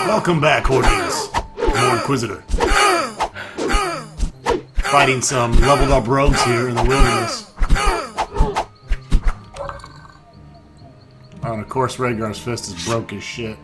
Welcome back, Hordes. More Inquisitor. Fighting some leveled up rogues here in the wilderness. Oh, and of course Rhaegar's fist is broke as shit.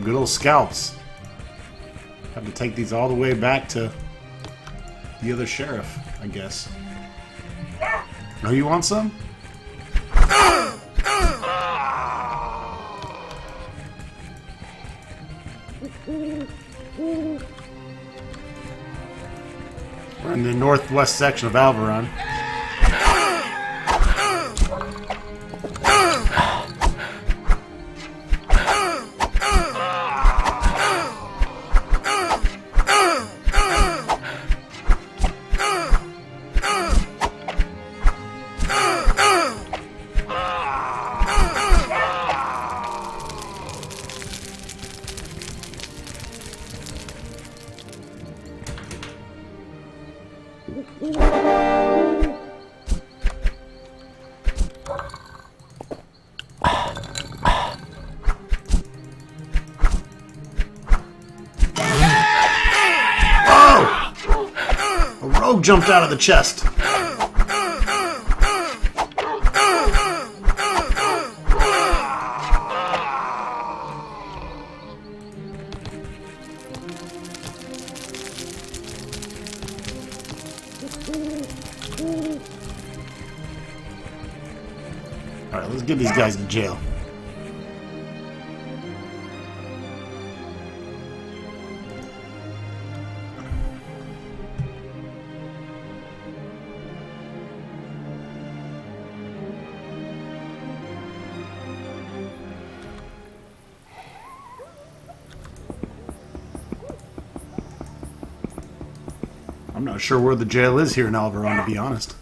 Good old scalps. Have to take these all the way back to the other sheriff, I guess. Oh, you want some? We're in the northwest section of Alvaron. Jumped out of the chest. Alright, let's get these guys to jail. I'm not sure where the jail is here in Alvaron, to be honest.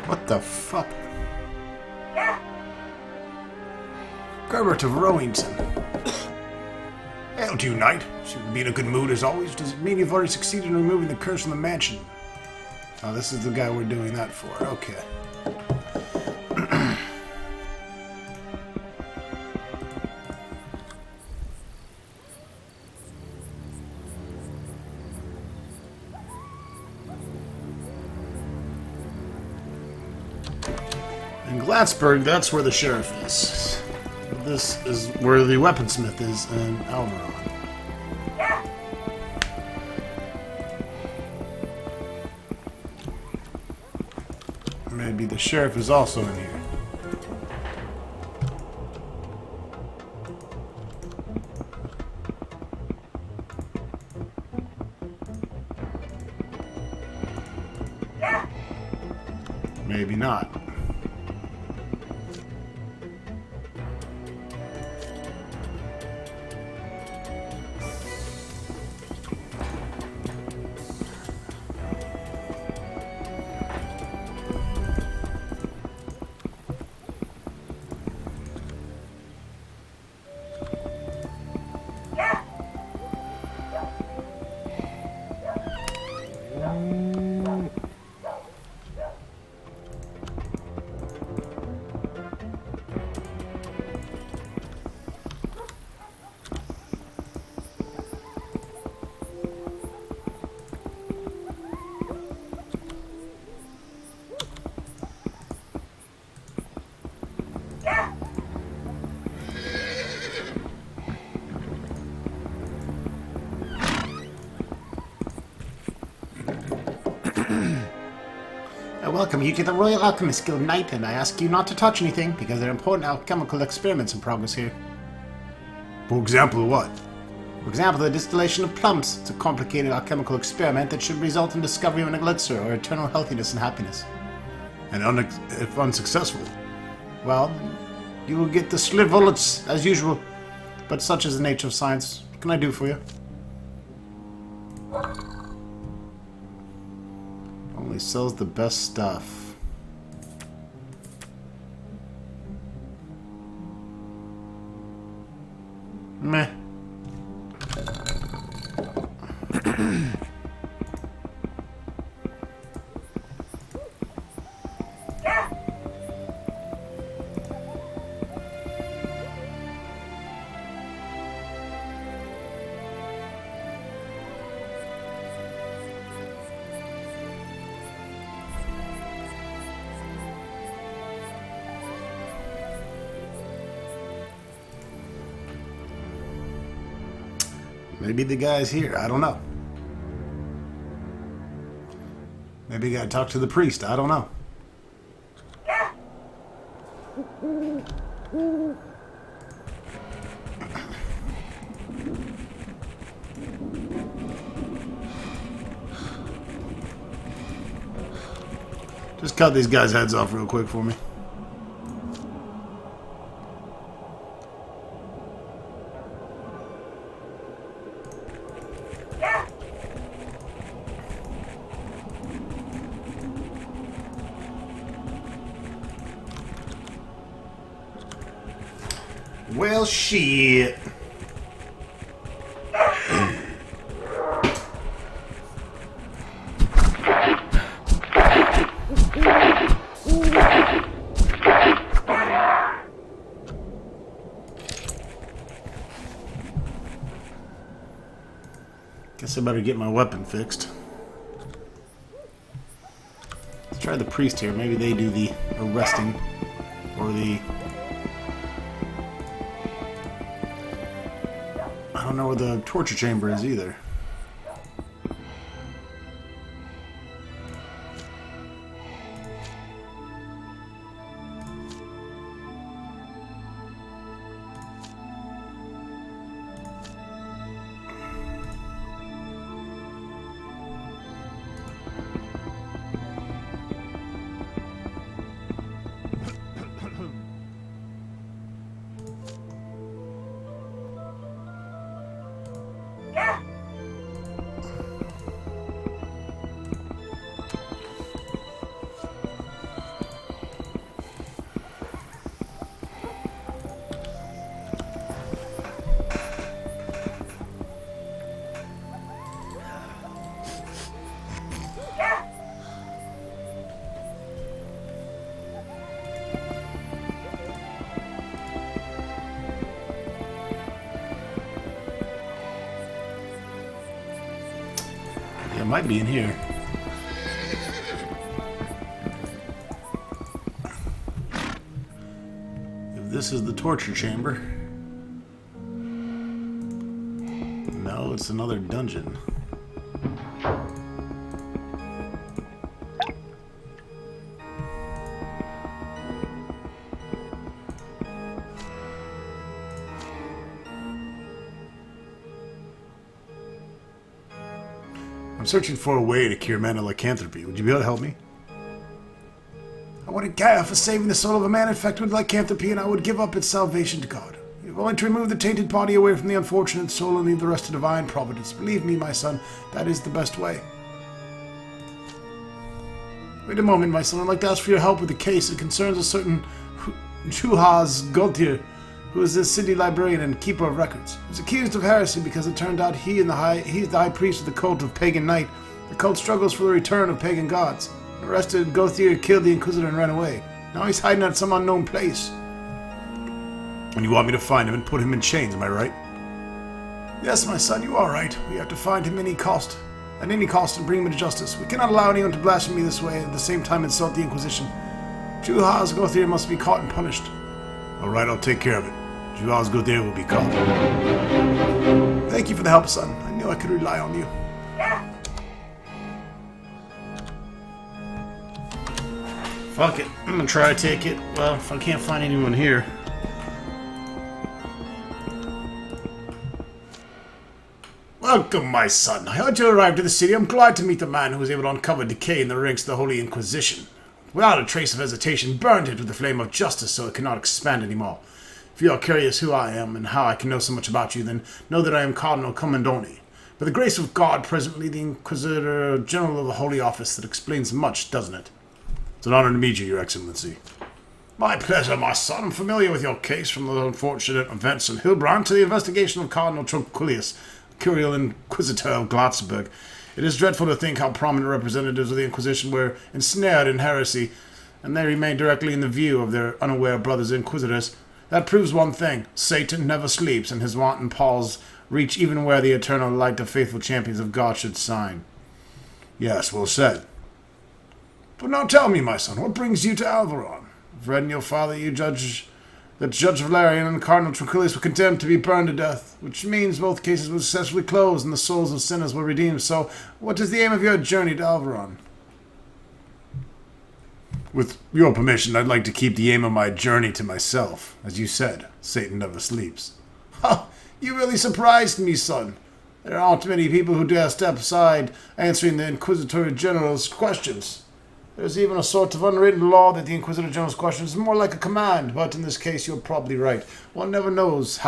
What the fuck? Gerbert of Rowington. Hail to you, knight. Seem to be in a good mood as always. Does it mean you've already succeeded in removing the curse from the mansion? Oh, this is the guy we're doing that for. Okay. In Glatsburg, that's where the sheriff is. This is where the weaponsmith is in Alvaron. Maybe the sheriff is also in here. Maybe not. welcome you to the Royal Alchemist Guild Knight, and I ask you not to touch anything, because there are important alchemical experiments in progress here. For example, what? For example, the distillation of plums. It's a complicated alchemical experiment that should result in discovery of an elixir or eternal healthiness and happiness. And if unsuccessful? Well, you will get the slit bullets, as usual. But such is the nature of science. What can I do for you? Only sells the best stuff. Meh. Maybe the guy's here. I don't know. Maybe you gotta talk to the priest. I don't know. Just cut these guys' heads off real quick for me. Well, shit. Guess I better get my weapon fixed. Let's try the priest here. Maybe they do the arresting or the... I don't know where the torture chamber is either. It might be in here. If this is the torture chamber. No, it's another dungeon. I'm searching for a way to cure mental lycanthropy. Would you be able to help me? I wanted Gaia for saving the soul of a man infected with lycanthropy, and I would give up its salvation to God. You're going to remove the tainted body away from the unfortunate soul and leave the rest to divine providence. Believe me, my son, that is the best way. Wait a moment, my son. I'd like to ask for your help with a case. It concerns a certain Chuhaz Goltir, who is the city librarian and keeper of records. He was accused of heresy because it turned out he's the high priest of the cult of Pagan Knight. The cult struggles for the return of pagan gods. Arrested, Goltir killed the Inquisitor and ran away. Now he's hiding at some unknown place. And you want me to find him and put him in chains, am I right? Yes, my son, you are right. We have to find him at any cost, and bring him to justice. We cannot allow anyone to blaspheme me this way and at the same time insult the Inquisition. Chuhaz Goltir must be caught and punished. All right, I'll take care of it. Chuhaz Goltir will be caught. Thank you for the help, son. I knew I could rely on you. Fuck it. I'm gonna try to take it. Well, if I can't find anyone here. Welcome, my son. I heard you arrived at the city. I'm glad to meet the man who was able to uncover decay in the ranks of the Holy Inquisition. Without a trace of hesitation, burned it with the flame of justice so it cannot expand anymore. If you are curious who I am and how I can know so much about you, then know that I am Cardinal Commendoni. By the grace of God, presently the Inquisitor General of the Holy Office. That explains much, doesn't it? It's an honor to meet you, Your Excellency. My pleasure, my son. I'm familiar with your case, from the unfortunate events in Hilbrand to the investigation of Cardinal Tranquillius, Curial Inquisitor of Glatzenburg. It is dreadful to think how prominent representatives of the Inquisition were ensnared in heresy, and they remained directly in the view of their unaware brothers Inquisitors. That proves one thing: Satan never sleeps, and his wanton paws reach even where the eternal light of faithful champions of God should shine. Yes, well said. But now tell me, my son, what brings you to Alvaron? I've read in your father that Judge Valerian and Cardinal Tranquillius were condemned to be burned to death, which means both cases were successfully closed and the souls of sinners were redeemed. So, what is the aim of your journey to Alvaron? With your permission, I'd like to keep the aim of my journey to myself. As you said, Satan never sleeps. Ha! You really surprised me, son. There aren't many people who dare step aside answering the Inquisitor General's questions. There's even a sort of unwritten law that the Inquisitor General's question is more like a command, but in this case you're probably right. One never knows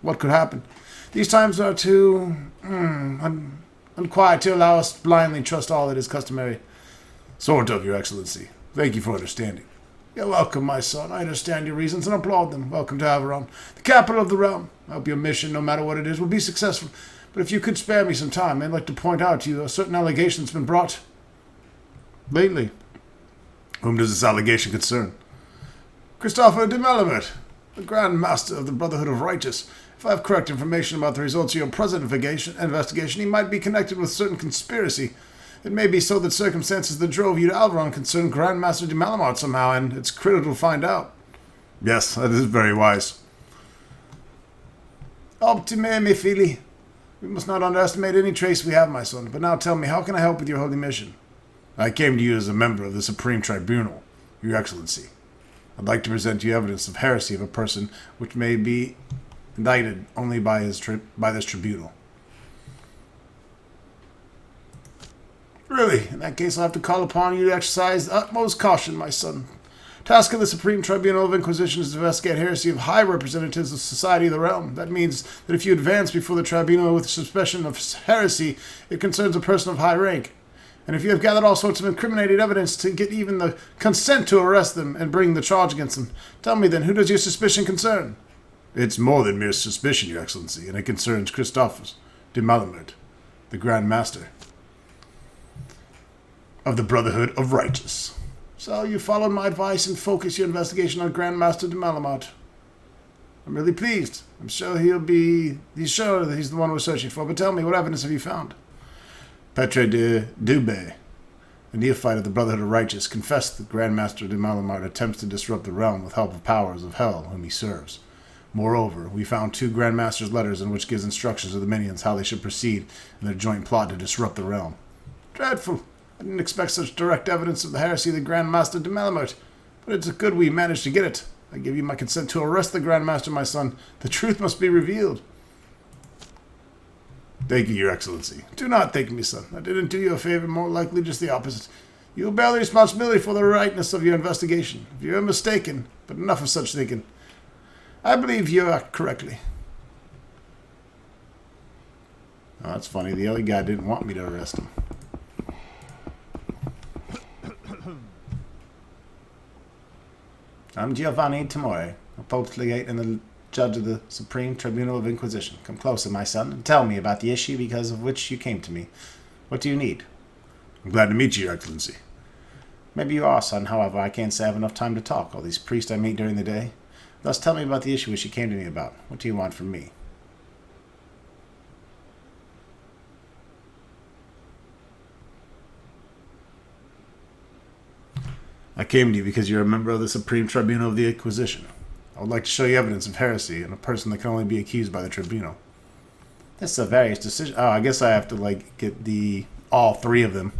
what could happen. These times are too unquiet to allow us to blindly trust all that is customary. Sort of, Your Excellency. Thank you for understanding. You're welcome, my son. I understand your reasons and applaud them. Welcome to Alvaron, the capital of the realm. I hope your mission, no matter what it is, will be successful. But if you could spare me some time, I'd like to point out to you a certain allegation that's been brought lately. Whom does this allegation concern? Christopher de Malamut, the Grand Master of the Brotherhood of Righteous. If I have correct information about the results of your present investigation, he might be connected with certain conspiracy. It may be so that circumstances that drove you to Alvaron concern Grand Master de Malamut somehow, and it's critical to find out. Yes, that is very wise. Optime, me fili. We must not underestimate any trace we have, my son. But now tell me, how can I help with your holy mission? I came to you as a member of the Supreme Tribunal, Your Excellency. I'd like to present you evidence of heresy of a person which may be indicted only by this tribunal. Really? In that case, I'll have to call upon you to exercise the utmost caution, my son. Task of the Supreme Tribunal of Inquisition is to investigate heresy of high representatives of society of the realm. That means that if you advance before the tribunal with suspicion of heresy, it concerns a person of high rank. And if you have gathered all sorts of incriminating evidence to get even the consent to arrest them and bring the charge against them, tell me then, who does your suspicion concern? It's more than mere suspicion, Your Excellency, and it concerns Christophus de Malamut, the Grand Master of the Brotherhood of Righteous. So you followed my advice and focus your investigation on Grand Master de Malamut. I'm really pleased. I'm sure he's sure that he's the one we're searching for, but tell me, what evidence have you found? Petre de Dubé, a neophyte of the Brotherhood of Righteous, confessed that Grand Master de Malamut attempts to disrupt the realm with help of powers of hell whom he serves. Moreover, we found 2 Grand Master's letters in which gives instructions to the minions how they should proceed in their joint plot to disrupt the realm. Dreadful! I didn't expect such direct evidence of the heresy of the Grand Master de Malamut, but it's good we managed to get it. I give you my consent to arrest the Grand Master, my son. The truth must be revealed. Thank you, Your Excellency. Do not thank me, son. I didn't do you a favor, more likely just the opposite. You will bear the responsibility for the rightness of your investigation. If you are mistaken, but enough of such thinking. I believe you act correctly. Oh, that's funny. The other guy didn't want me to arrest him. I'm Giovanni Timore, a Pope's legate and the judge of the Supreme Tribunal of Inquisition. Come closer, my son, and tell me about the issue because of which you came to me. What do you need? I'm glad to meet you, Your Excellency. Maybe you are, son. However, I can't say I have enough time to talk. All these priests I meet during the day. Thus, tell me about the issue which you came to me about. What do you want from me? I came to you because you're a member of the Supreme Tribunal of the Inquisition. I would like to show you evidence of heresy in a person that can only be accused by the tribunal. This is a various decision. Oh, I guess I have to, get all 3 of them.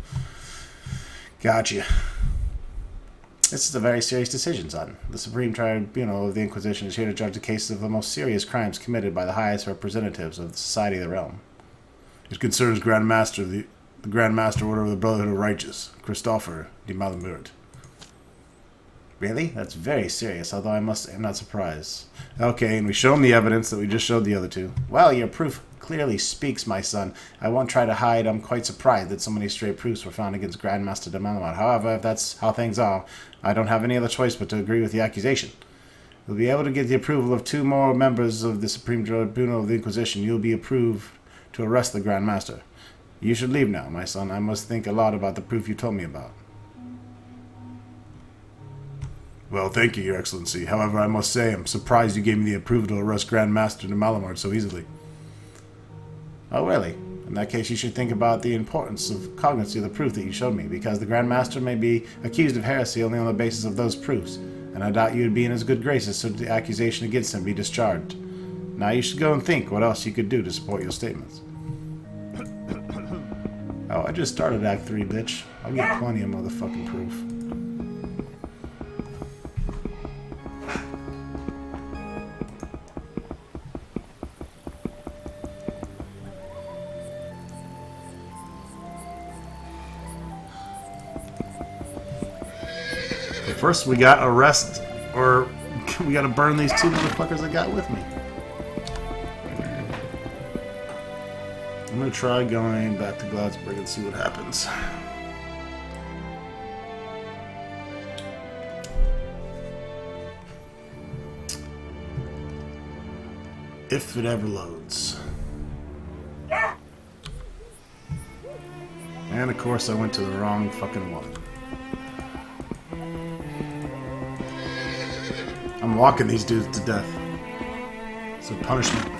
Gotcha. This is a very serious decision, son. The Supreme Tribunal of the Inquisition is here to judge the cases of the most serious crimes committed by the highest representatives of the Society of the Realm. It concerns the Grand Master Order of the Brotherhood of Righteous, Christopher de Malamurt. Really? That's very serious, although I'm not surprised. Okay, and we show him the evidence that we just showed the other two. Well, your proof clearly speaks, my son. I won't try to hide. I'm quite surprised that so many stray proofs were found against Grandmaster de Malamart. However, if that's how things are, I don't have any other choice but to agree with the accusation. You'll be able to get the approval of 2 more members of the Supreme Tribunal of the Inquisition. You'll be approved to arrest the Grand Master. You should leave now, my son. I must think a lot about the proof you told me about. Well, thank you, Your Excellency. However, I must say I'm surprised you gave me the approval to arrest Grand Master de Malamart so easily. Oh, really? In that case, you should think about the importance of cognizance of the proof that you showed me, because the Grand Master may be accused of heresy only on the basis of those proofs, and I doubt you would be in his good graces should the accusation against him be discharged. Now you should go and think what else you could do to support your statements. Oh, I just started Act 3, bitch. I'll get plenty of motherfucking proof. First, we got arrest, or we gotta burn these 2 motherfuckers I got with me. I'm gonna try going back to Gladsburg and see what happens. If it ever loads. And of course, I went to the wrong fucking one. I'm walking these dudes to death. It's a punishment.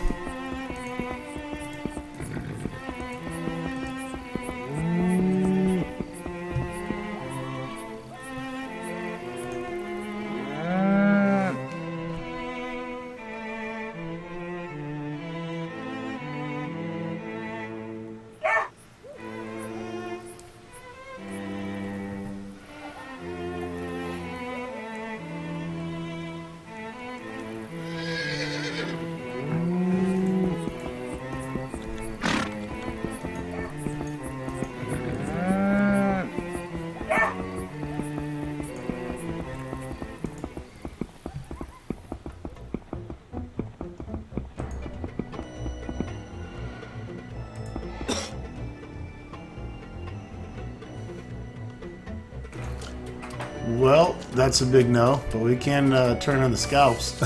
Well, that's a big no, but we can turn on the scalps.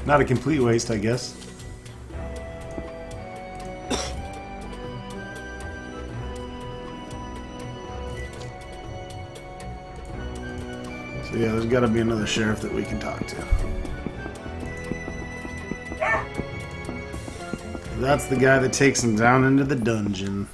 Not a complete waste, I guess. So yeah, there's got to be another sheriff that we can talk to. That's the guy that takes him down into the dungeon.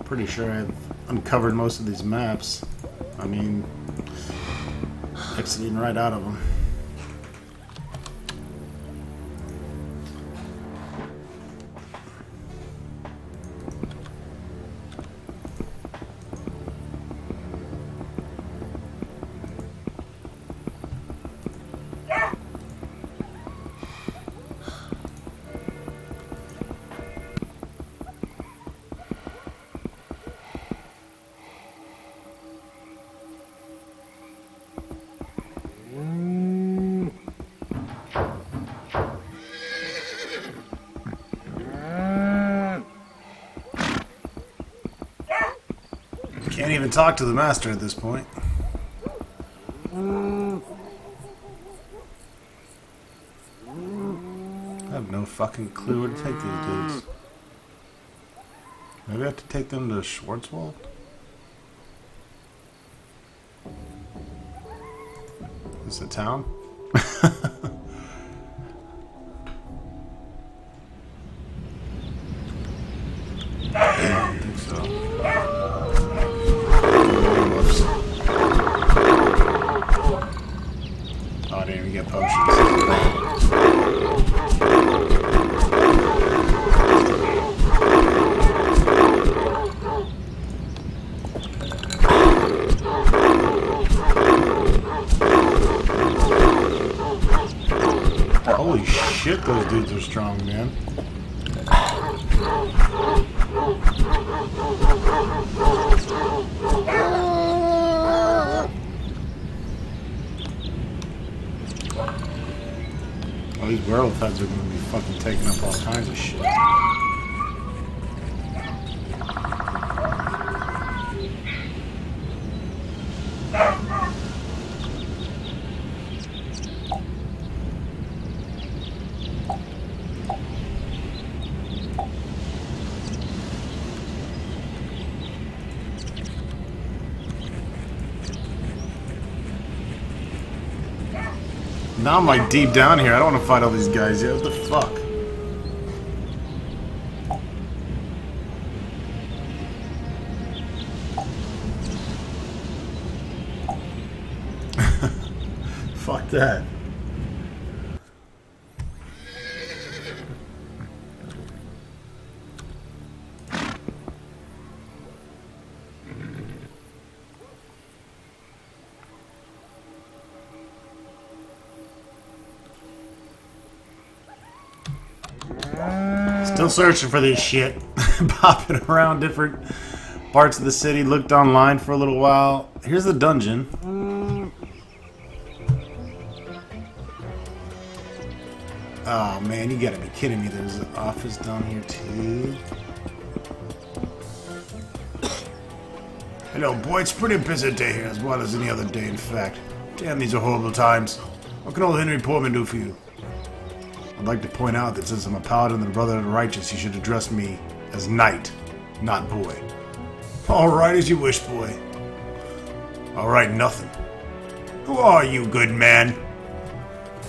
Pretty sure I've uncovered most of these maps. I mean, exiting right out of them. Can't even talk to the master at this point. I have no fucking clue where to take these dudes. Maybe I have to take them to Schwarzwald? Is this a town? those dudes are strong, man. All these werewolf heads are going to be fucking taking up all kinds of shit. Now I'm like deep down here. I don't want to fight all these guys yet. What the fuck? Fuck that. Still searching for this shit. Popping around different parts of the city. Looked online for a little while. Here's the dungeon. Oh man, you gotta be kidding me. There's an office down here too. Hello boy, it's a pretty busy day here as well as any other day in fact. Damn, these are horrible times. What can old Henry Portman do for you? I'd like to point out that since I'm a paladin and the brother of the righteous, you should address me as knight, not boy. Alright, as you wish, boy. Alright, nothing. Who are you, good man?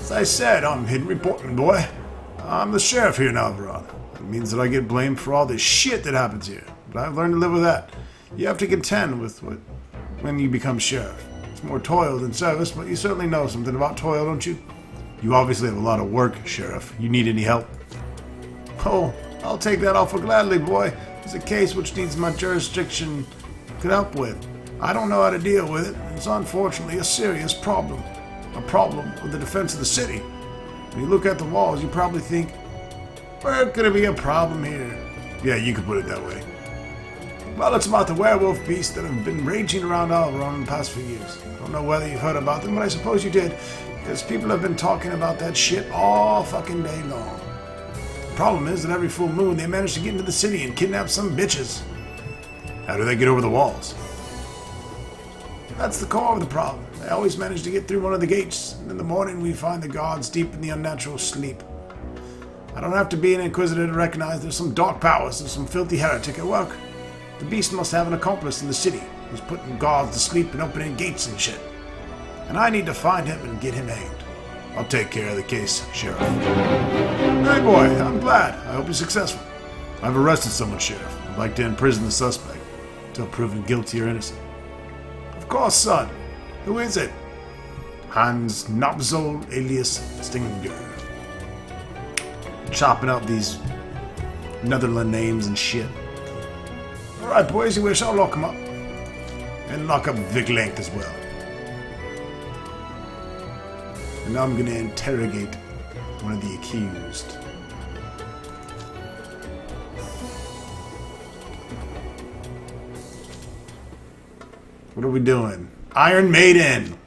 As I said, I'm Henry Portman, boy. I'm the sheriff here in Alvaron. That means that I get blamed for all this shit that happens here. But I've learned to live with that. You have to contend with what when you become sheriff. It's more toil than service, but you certainly know something about toil, don't you? You obviously have a lot of work, Sheriff. You need any help? Oh, I'll take that offer gladly, boy. It's a case which needs my jurisdiction could help with. I don't know how to deal with it. It's unfortunately a serious problem. A problem with the defense of the city. When you look at the walls, you probably think, where could it be a problem here? Yeah, you could put it that way. Well, it's about the werewolf beasts that have been raging around Alvaron in the past few years. I don't know whether you've heard about them, but I suppose you did. Because people have been talking about that shit all fucking day long. The problem is that every full moon they manage to get into the city and kidnap some bitches. How do they get over the walls? That's the core of the problem. They always manage to get through one of the gates, and in the morning we find the guards deep in the unnatural sleep. I don't have to be an Inquisitor to recognize there's some dark powers and some filthy heretic at work. The beast must have an accomplice in the city who's putting guards to sleep and opening gates and shit. And I need to find him and get him hanged. I'll take care of the case, Sheriff. Hey boy, I'm glad. I hope you're successful. I've arrested someone, Sheriff. I'd like to imprison the suspect until proven guilty or innocent. Of course, son. Who is it? Hans Nopzol alias Stinger. Chopping out these Netherland names and shit. Alright boys, you wish, I'll lock him up. And lock up Vic Length as well. And now I'm going to interrogate one of the accused. What are we doing? Iron Maiden!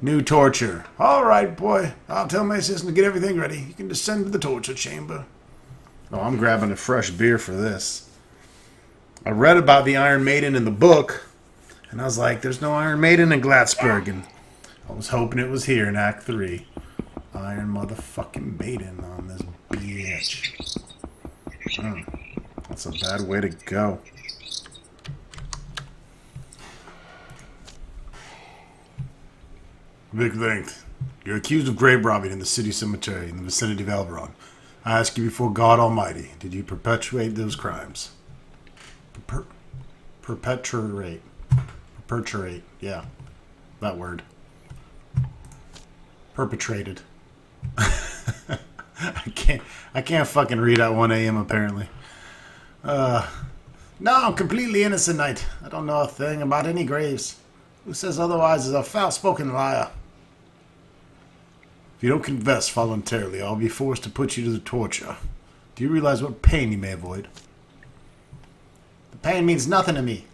New torture. Alright, boy. I'll tell my assistant to get everything ready. You can descend to the torture chamber. Oh, I'm grabbing a fresh beer for this. I read about the Iron Maiden in the book, and I was like, there's no Iron Maiden in Glatzbergen. I was hoping it was here in Act 3. Iron motherfucking Maiden on this bitch. That's a bad way to go. Vic Length, you're accused of grave robbing in the city cemetery in the vicinity of Alvaron. I ask you before God Almighty, did you perpetuate those crimes? Perpetuate, yeah, that word. Perpetrated. I can't fucking read at 1 a.m. apparently. No, I'm completely innocent, knight. I don't know a thing about any graves. Who says otherwise is a foul-spoken liar. If you don't confess voluntarily, I'll be forced to put you to the torture. Do you realize what pain you may avoid? The pain means nothing to me.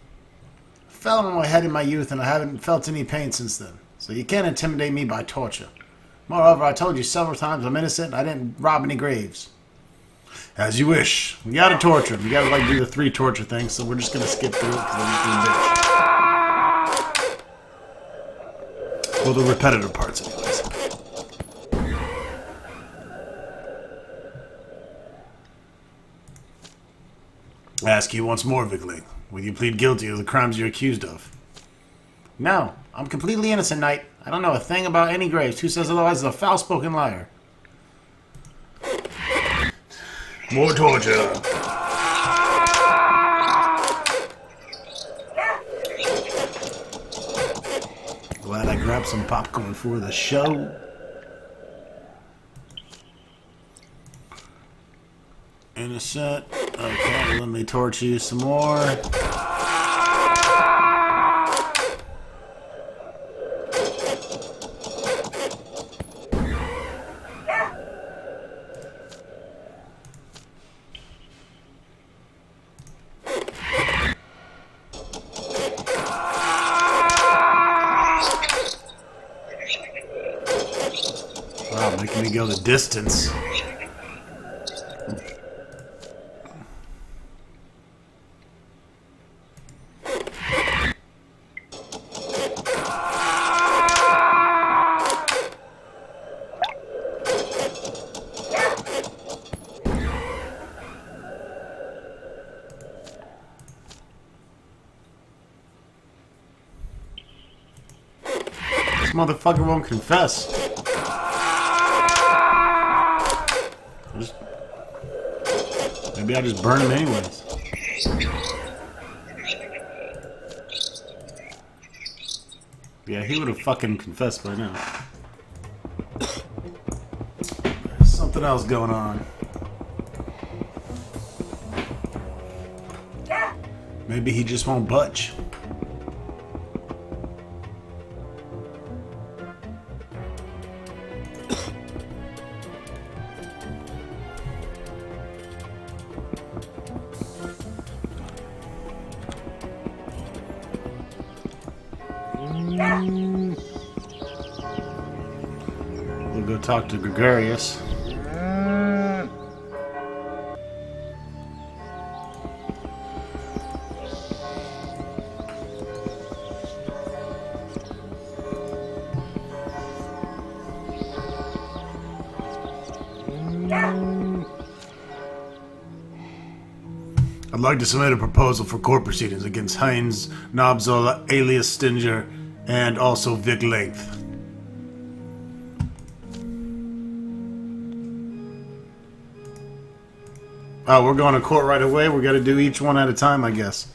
I fell on my head in my youth, and I haven't felt any pain since then. So you can't intimidate me by torture. Moreover, I told you several times I'm innocent and I didn't rob any graves. As you wish. We gotta torture him. You gotta like do the 3 torture things, so we're just gonna skip through it because I'm just being bitch. Well, the repetitive parts anyways. I ask you once more, Vigling. Will you plead guilty of the crimes you're accused of? No. I'm completely innocent, Knight. I don't know a thing about any graves. Who says otherwise is a foul-spoken liar. More torture. Glad I grabbed some popcorn for the show. Innocent. Okay, let me torture you some more. Wow, making me go the distance. This motherfucker won't confess. Maybe I'll just burn him anyways. Yeah, he would have fucking confessed by now. There's something else going on. Maybe he just won't budge. We'll go talk to Gregarious. I'd like to submit a proposal for court proceedings against Heinz Nobzol alias Stinger and also Vic Length. Oh, we're going to court right away. We're going to do each one at a time, I guess.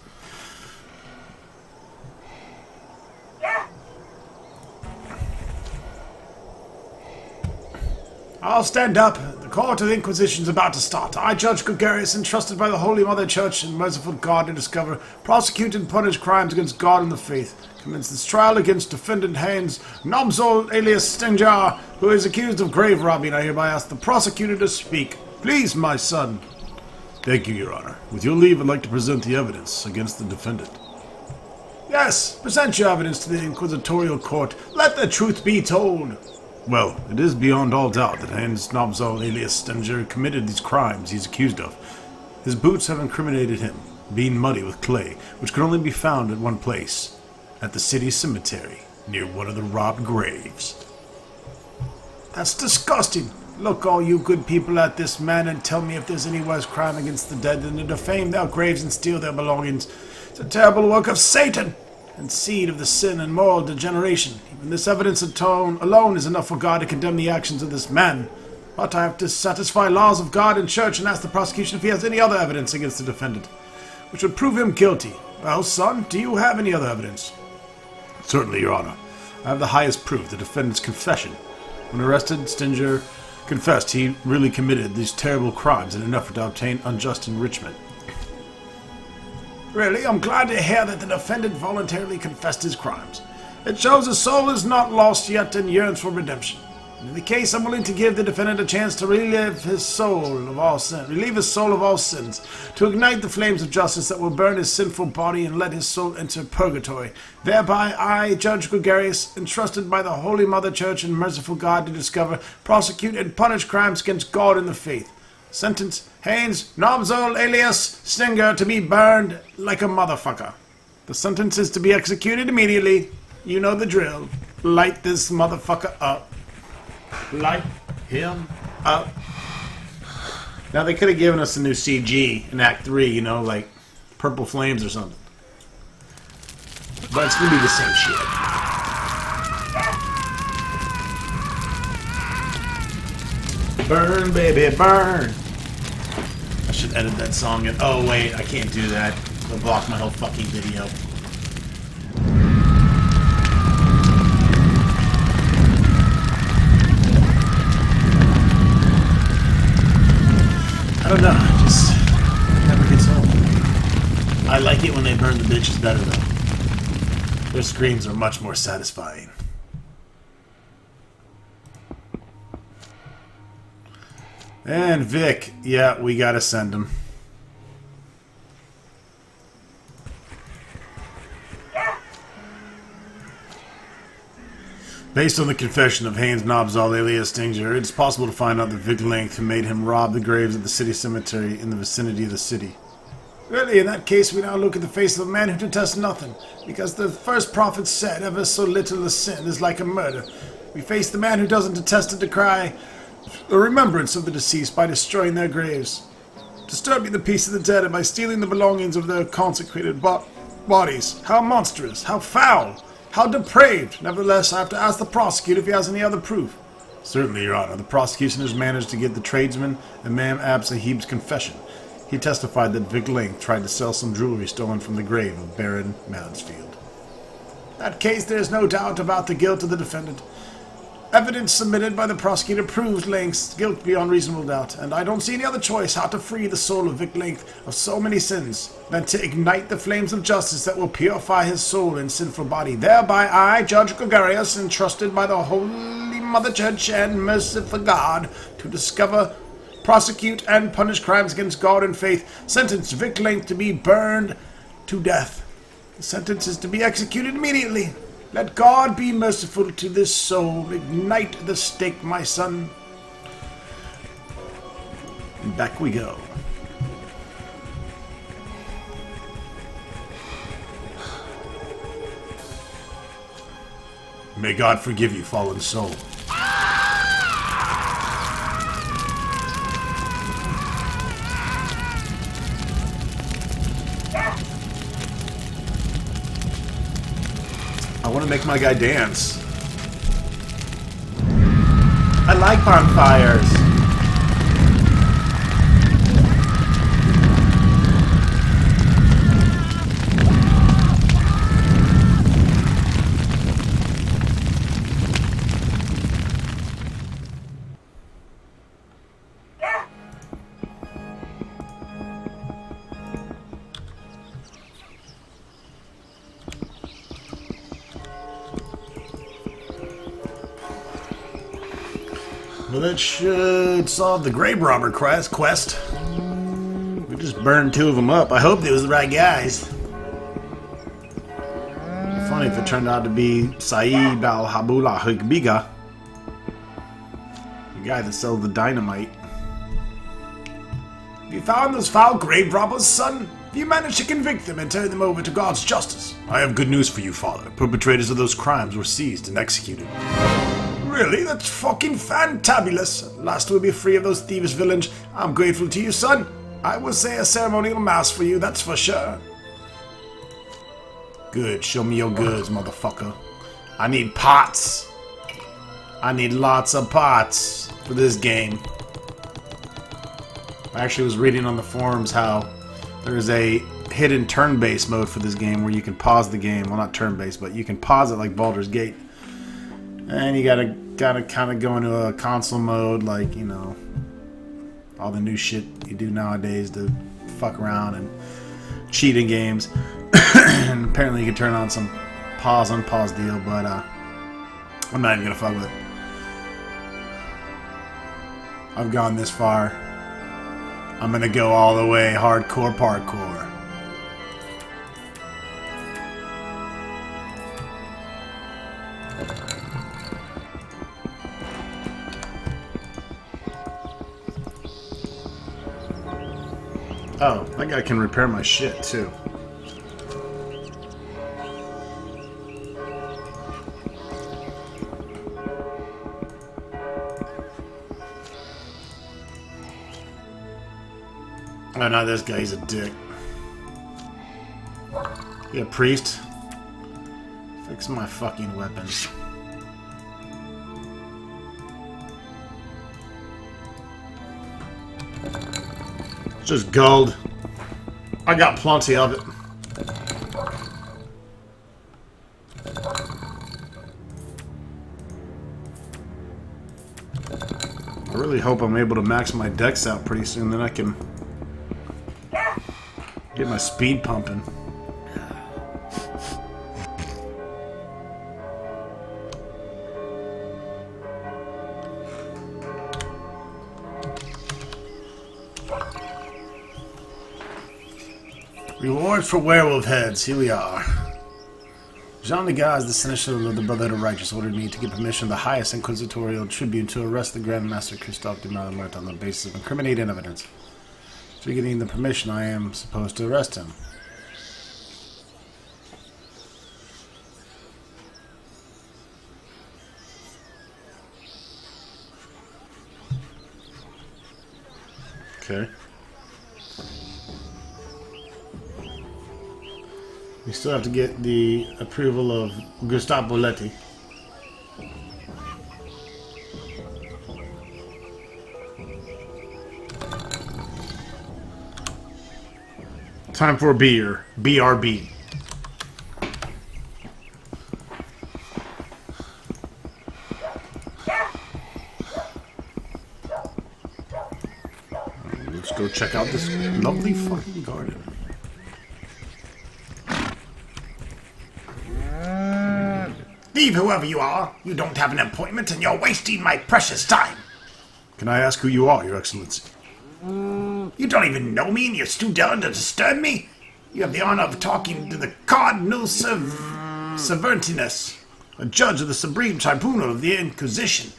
I'll stand up. The court of the Inquisition is about to start. I, Judge Gregarious, entrusted by the Holy Mother Church and merciful God to discover, prosecute, and punish crimes against God and the faith, commence this trial against defendant Heinz Nobzol alias Stinger, who is accused of grave robbing. I hereby ask the prosecutor to speak. Please, my son. Thank you, Your Honor. With your leave, I'd like to present the evidence against the defendant. Yes, present your evidence to the Inquisitorial Court. Let the truth be told. Well, it is beyond all doubt that Heinz Nobzol alias Stinger committed these crimes he's accused of. His boots have incriminated him, being muddy with clay, which could only be found at one place, at the city cemetery, near one of the robbed graves. That's disgusting. Look, all you good people, at this man and tell me if there's any worse crime against the dead than to defame their graves and steal their belongings. It's a terrible work of Satan, and seed of the sin and moral degeneration. Even this evidence alone is enough for God to condemn the actions of this man. But I have to satisfy laws of God and church and ask the prosecution if he has any other evidence against the defendant, which would prove him guilty. Well, son, do you have any other evidence? Certainly, Your Honor. I have the highest proof, the defendant's confession. When arrested, Stinger confessed he really committed these terrible crimes in an effort to obtain unjust enrichment. Really, I'm glad to hear that the defendant voluntarily confessed his crimes. It shows his soul is not lost yet and yearns for redemption. In the case, I'm willing to give the defendant a chance to relieve his soul of all sins, to ignite the flames of justice that will burn his sinful body and let his soul enter purgatory. Thereby, I, Judge Gregarious, entrusted by the Holy Mother Church and merciful God to discover, prosecute, and punish crimes against God and the faith. Sentence Haynes Nobzol alias Stinger to be burned like a motherfucker. The sentence is to be executed immediately. You know the drill. Light this motherfucker up. Light him up. Now they could have given us a new CG in Act 3, you know, like purple flames or something. But it's gonna be the same shit. Burn, baby, burn! I should edit that song in. Oh wait, I can't do that. It'll block my whole fucking video. I don't know, it just never gets old. I like it when they burn the bitches better though. Their screams are much more satisfying. And Vic, yeah, we gotta send him. Based on the confession of Haynes Nobzol alias Stinger, it's possible to find out the Vic Length who made him rob the graves at the city cemetery in the vicinity of the city. Really, in that case, we now look at the face of a man who detests nothing, because the first prophet said, ever so little a sin is like a murder. We face the man who doesn't detest and decry the remembrance of the deceased by destroying their graves, disturbing the peace of the dead, and by stealing the belongings of their consecrated bodies. How monstrous, how foul! How depraved! Nevertheless, I have to ask the prosecutor if he has any other proof. Certainly, Your Honor. The prosecution has managed to get the tradesman Imam Ab Sahib's confession. He testified that Vic Length tried to sell some jewelry stolen from the grave of Baron Mansfield. In that case, there is no doubt about the guilt of the defendant. Evidence submitted by the prosecutor proves Length's guilt beyond reasonable doubt, and I don't see any other choice how to free the soul of Vic Length of so many sins than to ignite the flames of justice that will purify his soul and sinful body. Thereby I, Judge Gregarious, entrusted by the Holy Mother Church and merciful God to discover, prosecute, and punish crimes against God and faith, sentence Vic Length to be burned to death. The sentence is to be executed immediately. Let God be merciful to this soul. Ignite the stake, my son. And back we go. May God forgive you, fallen soul. I want to make my guy dance. I like bonfires. Well, that should solve the grave robber quest. We just burned two of them up. I hope they was the right guys. Funny if it turned out to be Saeed al-Habula Higbiga, the guy that sells the dynamite. Have you found those foul grave robbers, son? Have you managed to convict them and turn them over to God's justice? I have good news for you, father. Perpetrators of those crimes were seized and executed. Really? That's fucking fantabulous. At last we'll be free of those thievish villains. I'm grateful to you, son. I will say a ceremonial mass for you, that's for sure. Good. Show me your goods, motherfucker. I need pots. I need lots of pots for this game. I actually was reading on the forums how there's a hidden turn-based mode for this game where you can pause the game. Well, not turn-based, but you can pause it like Baldur's Gate. And you gotta kind of go into a console mode, like, you know, all the new shit you do nowadays to fuck around and cheat in games. And apparently you can turn on some pause, unpause deal, but I'm not even gonna fuck with it. I've gone this far. I'm gonna go all the way hardcore parkour. Oh, that guy can repair my shit too. Oh no, this guy's a dick. Yeah, priest. Fix my fucking weapons. Just gold. I got plenty of it. I really hope I'm able to max my dex out pretty soon, then I can get my speed pumping. Rewards for werewolf heads. Here we are. Jean Degas, the seneschal of the Brotherhood of Righteous, ordered me to get permission of the highest inquisitorial tribune to arrest the Grand Master Christophe de Malamert on the basis of incriminating evidence. After getting the permission, I am supposed to arrest him. Okay. We still have to get the approval of Gustave Boletti. Time for a beer. BRB. Let's go check out this lovely fucking garden. Leave, whoever you are. You don't have an appointment and you're wasting my precious time. Can I ask who you are, Your Excellency? You don't even know me and you're too daring to disturb me? You have the honor of talking to the Cardinal Severinus, a judge of the Supreme Tribunal of the Inquisition.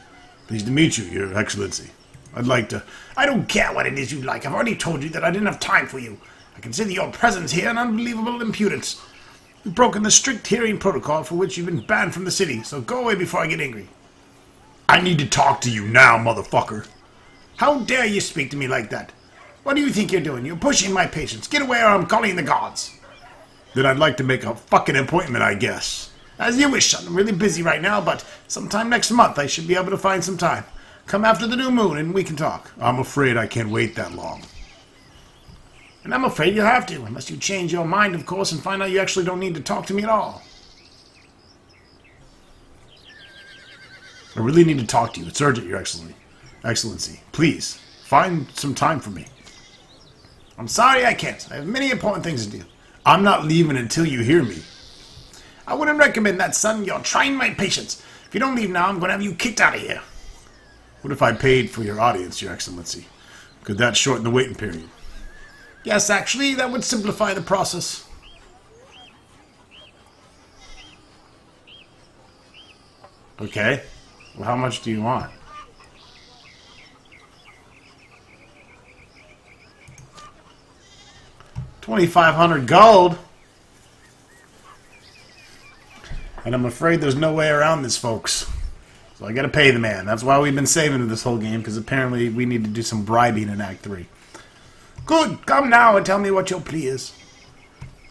Pleased to meet you, Your Excellency. I'd like to... I don't care what it is you like. I've already told you that I didn't have time for you. I consider your presence here an unbelievable impudence. You've broken the strict hearing protocol for which you've been banned from the city, so go away before I get angry. I need to talk to you now, motherfucker. How dare you speak to me like that? What do you think you're doing? You're pushing my patience. Get away or I'm calling the gods. Then I'd like to make a fucking appointment, I guess. As you wish, son. I'm really busy right now, but sometime next month I should be able to find some time. Come after the new moon and we can talk. I'm afraid I can't wait that long. And I'm afraid you'll have to, unless you change your mind, of course, and find out you actually don't need to talk to me at all. I really need to talk to you. It's urgent, Your Excellency. Please, find some time for me. I'm sorry I can't. I have many important things to do. I'm not leaving until you hear me. I wouldn't recommend that, son. You're trying my patience. If you don't leave now, I'm going to have you kicked out of here. What if I paid for your audience, Your Excellency? Could that shorten the waiting period? Yes, actually, that would simplify the process. Okay. Well, how much do you want? $2,500 gold? And I'm afraid there's no way around this, folks. So I gotta pay the man. That's why we've been saving this whole game, because apparently we need to do some bribing in Act 3. Good, come now and tell me what your plea is.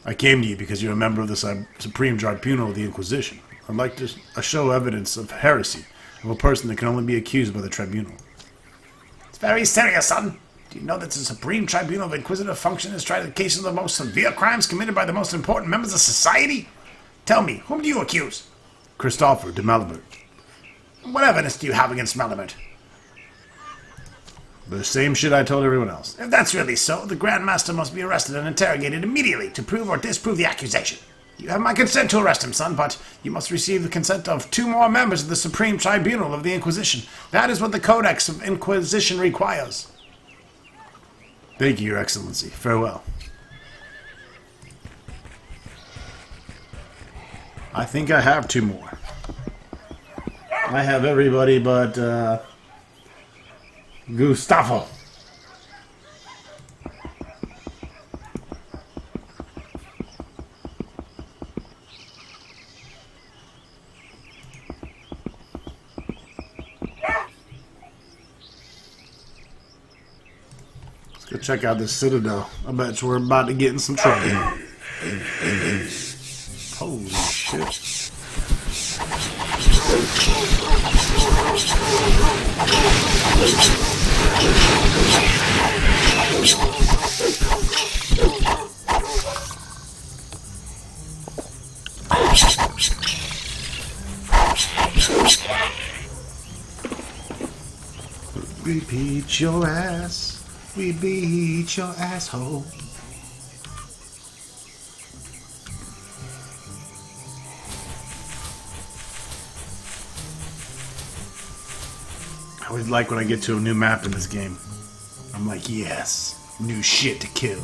I came to you because you're a member of the Supreme Tribunal of the Inquisition. I'd like to show evidence of heresy of a person that can only be accused by the tribunal. It's very serious, son. Do you know that the Supreme Tribunal of Inquisitive function has tried the cases of the most severe crimes committed by the most important members of society? Tell me, whom do you accuse? Christopher de Malamert. What evidence do you have against Malamert? The same shit I told everyone else. If that's really so, the Grand Master must be arrested and interrogated immediately to prove or disprove the accusation. You have my consent to arrest him, son, but you must receive the consent of 2 more members of the Supreme Tribunal of the Inquisition. That is what the Codex of Inquisition requires. Thank you, Your Excellency. Farewell. I think I have 2 more. I have everybody but Gustavo. Let's go check out this citadel. I bet we're about to get in some trouble. Holy shit. We beat your ass. We beat your asshole. I always like when I get to a new map in this game. I'm like, yes, new shit to kill.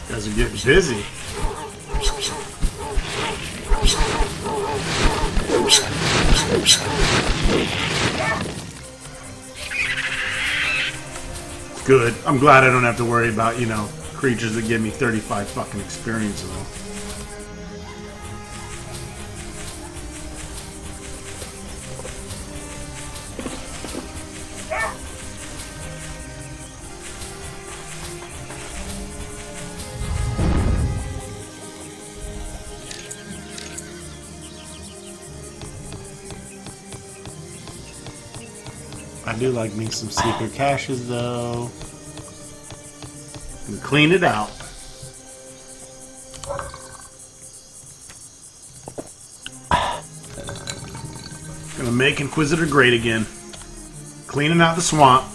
Guys are getting busy. Good. I'm glad I don't have to worry about, creatures that give me 35 fucking experience though. I do like me some secret caches though. Gonna clean it out. Gonna make Inquisitor great again. Cleaning out the swamp.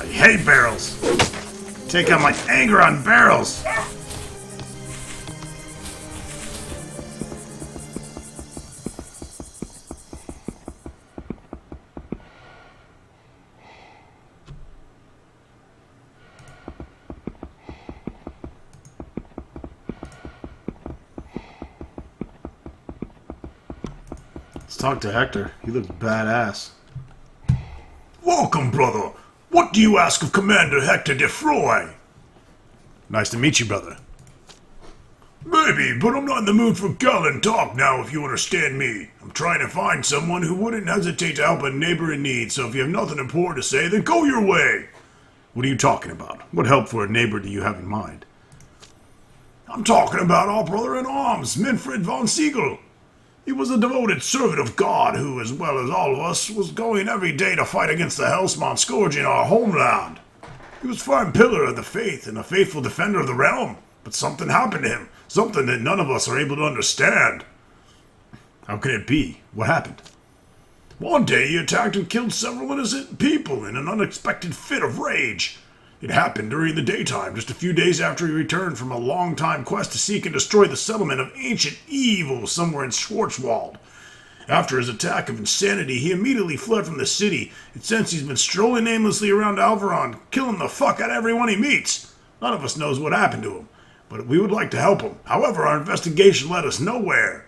I hate barrels. Take out my anger on barrels. Let's talk to Hector. He looks badass. Welcome, brother. What do you ask of Commander Hector de Froy? Nice to meet you, brother. Maybe, but I'm not in the mood for gallant talk now, if you understand me. I'm trying to find someone who wouldn't hesitate to help a neighbor in need, so if you have nothing important to say, then go your way. What are you talking about? What help for a neighbor do you have in mind? I'm talking about our brother-in-arms, Manfred von Siegel. He was a devoted servant of God who, as well as all of us, was going every day to fight against the Hellspawn scourge in our homeland. He was a firm pillar of the faith and a faithful defender of the realm, but something happened to him, something that none of us are able to understand. How can it be? What happened? One day he attacked and killed several innocent people in an unexpected fit of rage. It happened during the daytime, just a few days after he returned from a long-time quest to seek and destroy the settlement of ancient evil somewhere in Schwarzwald. After his attack of insanity, he immediately fled from the city, and since he's been strolling aimlessly around Alvaron, killing the fuck out of everyone he meets. None of us knows what happened to him, but we would like to help him. However, our investigation led us nowhere.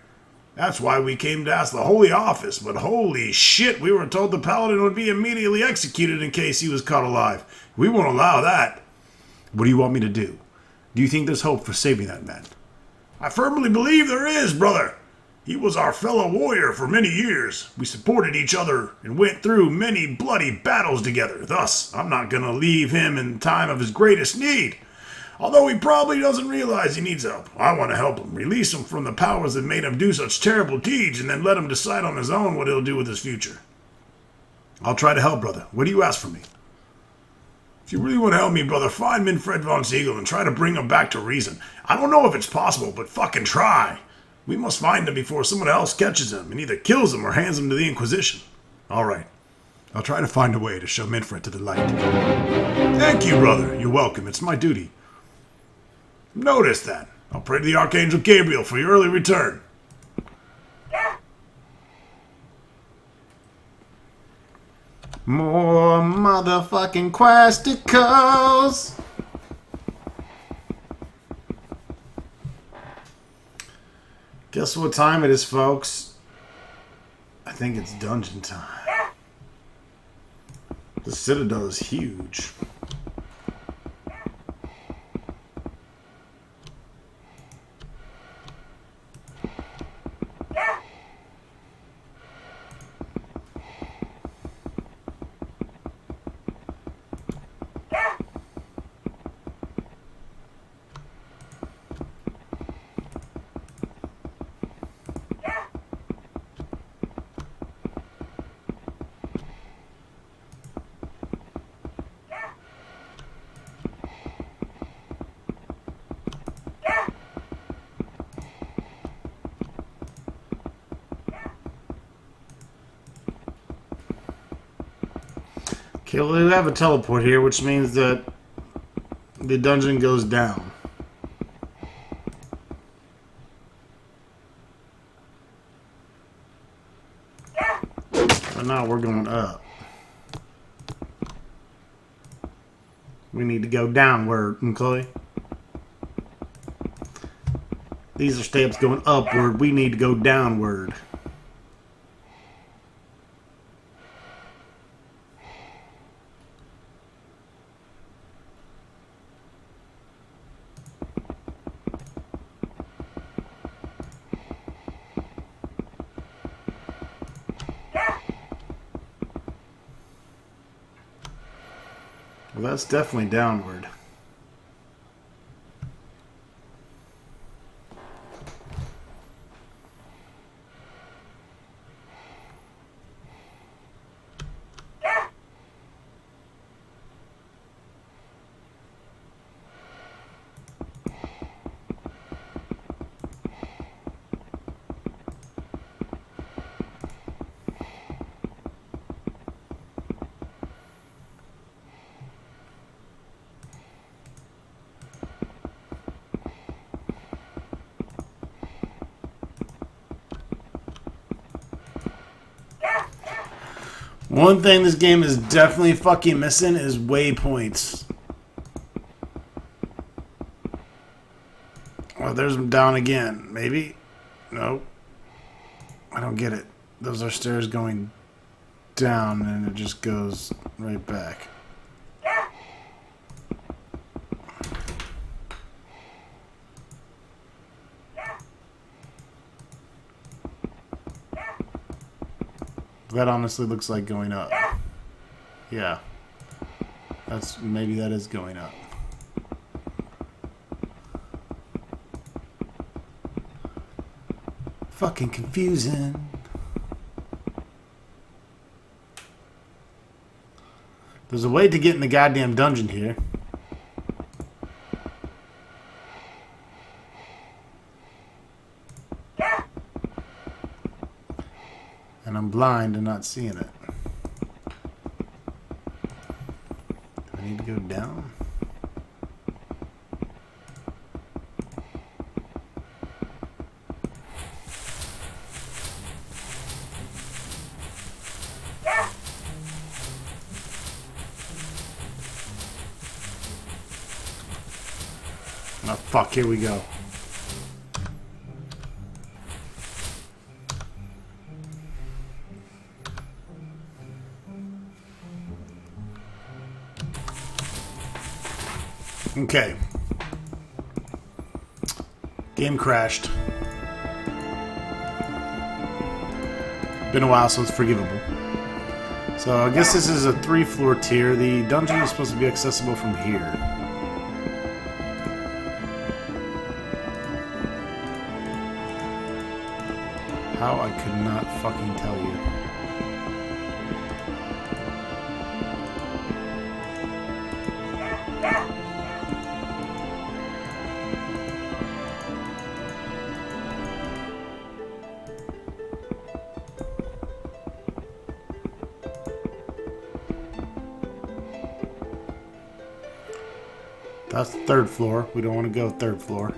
That's why we came to ask the Holy Office, but holy shit, we were told the Paladin would be immediately executed in case he was caught alive. We won't allow that. What do you want me to do? Do you think there's hope for saving that man? I firmly believe there is, brother. He was our fellow warrior for many years. We supported each other and went through many bloody battles together. Thus, I'm not going to leave him in time of his greatest need. Although he probably doesn't realize he needs help. I want to help him, release him from the powers that made him do such terrible deeds, and then let him decide on his own what he'll do with his future. I'll try to help, brother. What do you ask for me? If you really want to help me, brother, find Manfred von Siegel and try to bring him back to reason. I don't know if it's possible, but fucking try. We must find him before someone else catches him and either kills him or hands him to the Inquisition. All right. I'll try to find a way to show Manfred to the light. Thank you, brother. You're welcome. It's my duty. Notice that. I'll pray to the Archangel Gabriel for your early return. More motherfucking questicles. Guess what time it is, folks? I think it's dungeon time. The Citadel is huge. Okay, well, we have a teleport here, which means that the dungeon goes down. But now we're going up. We need to go downward, Chloe. These are steps going upward. We need to go downward. Well, that's definitely downward. One thing this game is definitely fucking missing is waypoints. Oh, there's them down again. Maybe? Nope. I don't get it. Those are stairs going down and it just goes right back. That honestly looks like going up. Yeah. Maybe that is going up. Fucking confusing. There's a way to get in the goddamn dungeon here. And I'm blind and not seeing it. Do I need to go down? Oh fuck, here we go. Okay. Game crashed. been a while, so it's forgivable. So I guess this is a 3-floor tier. The dungeon is supposed to be accessible from here. How I could not fucking tell you. That's the 3rd floor. We don't want to go 3rd floor.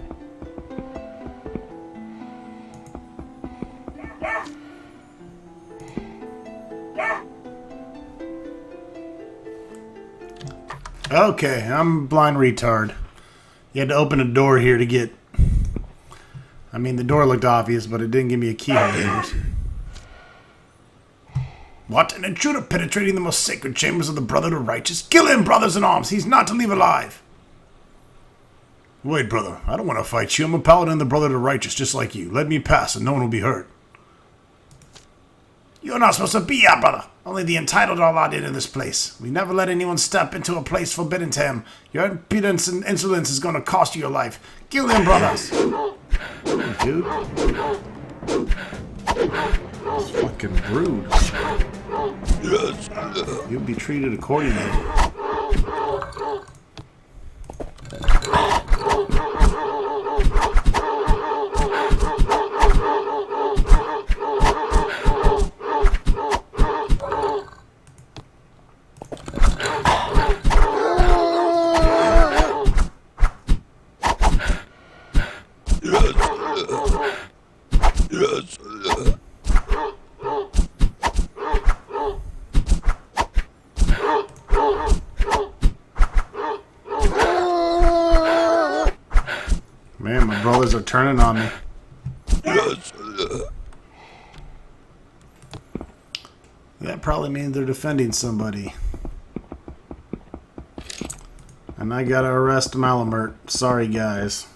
Okay, I'm a blind retard. You had to open a door here to get... I mean, the door looked obvious, but it didn't give me a key holder. What? An intruder penetrating the most sacred chambers of the Brotherhood of Righteous? Kill him, brothers in arms! He's not to leave alive! Wait, brother. I don't want to fight you. I'm a paladin of the Brotherhood of Righteous, just like you. Let me pass, and no one will be hurt. You're not supposed to be our brother. Only the entitled are allowed into this place. We never let anyone step into a place forbidden to him. Your impudence and insolence is going to cost you your life. Kill them, brothers. Dude. It's fucking rude. You'll be treated accordingly. Man, my brothers are turning on me. That probably means they're defending somebody. And I gotta arrest Malamert. Sorry, guys.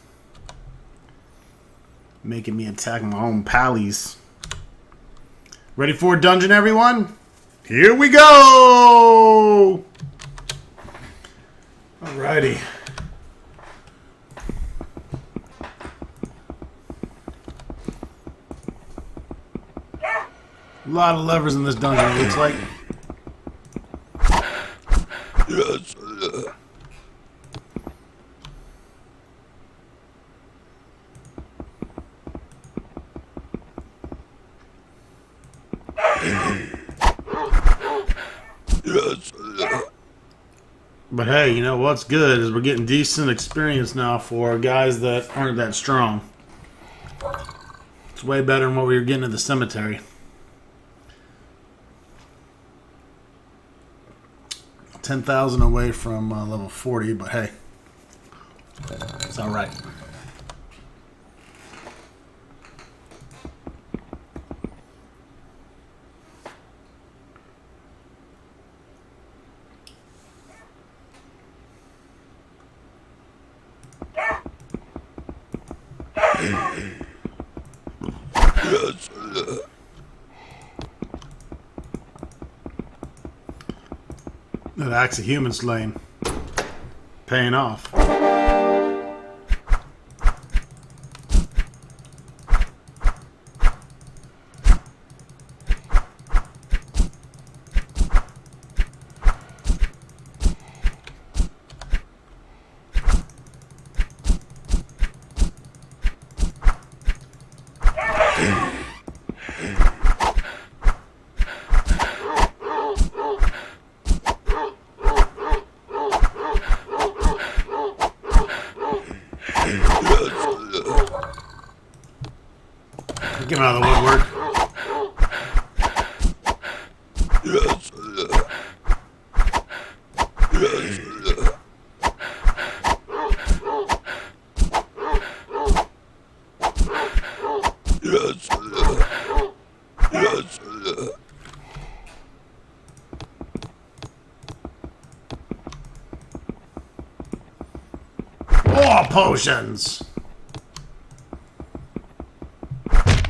Making me attack my own pallies. Ready for a dungeon, everyone? Here we go! Alrighty. A lot of levers in this dungeon, it looks like. But hey, you know what's good is we're getting decent experience now for guys that aren't that strong. It's way better than what we were getting at the cemetery. 10,000 away from level 40, but hey, it's all right. That axe of human slaying. Paying off. Get him out of the woodwork. More potions!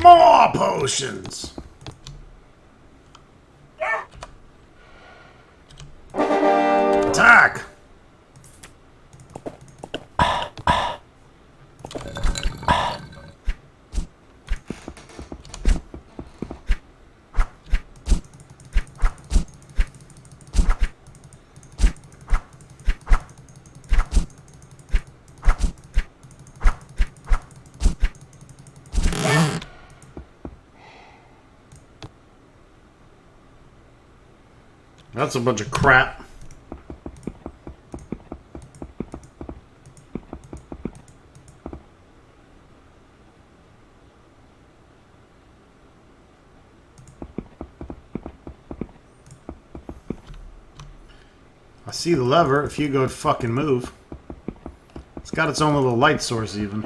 More potions! That's a bunch of crap. I see the lever. If you go fucking move. It's got its own little light source even.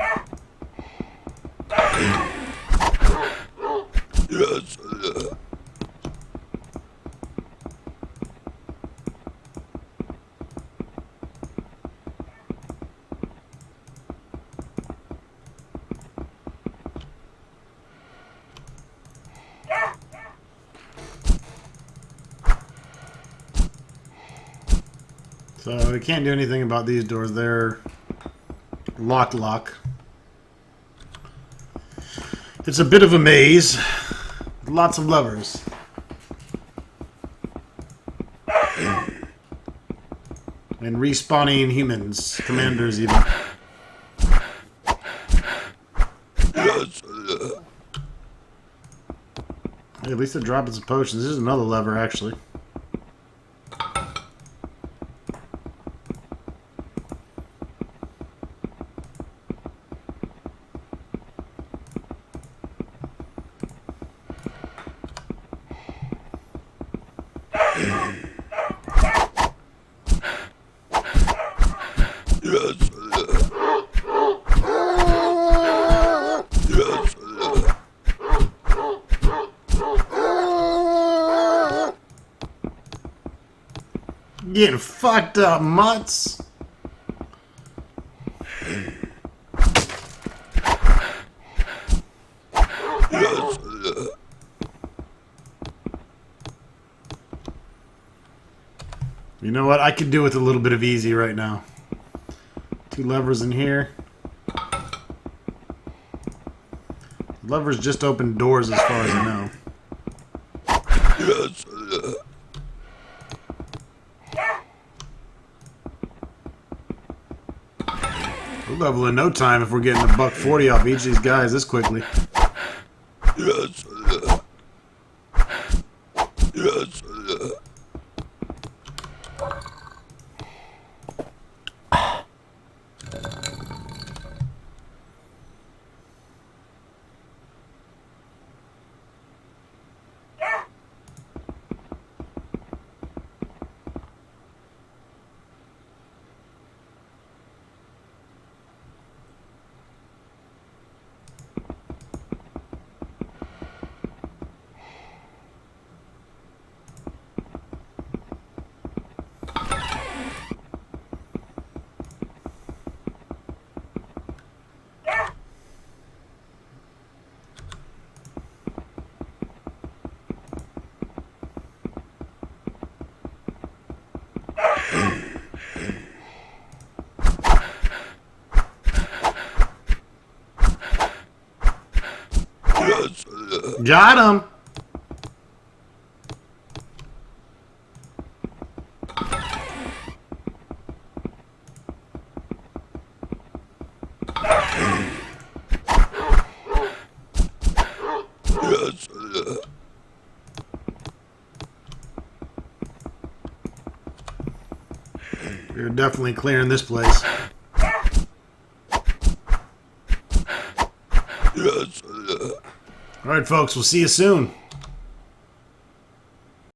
So we can't do anything about these doors. They're lock. It's a bit of a maze. Lots of levers. And respawning humans. Commanders even. Hey, at least they're dropping some potions. This is another lever, actually. Getting fucked up, mutts. You know what? I could do with a little bit of easy right now. 2 levers in here. Levers just open doors as far as I know. We'll level in no time if we're getting $140 off each of these guys this quickly. Got him. We're definitely clearing this place. Alright folks, we'll see you soon.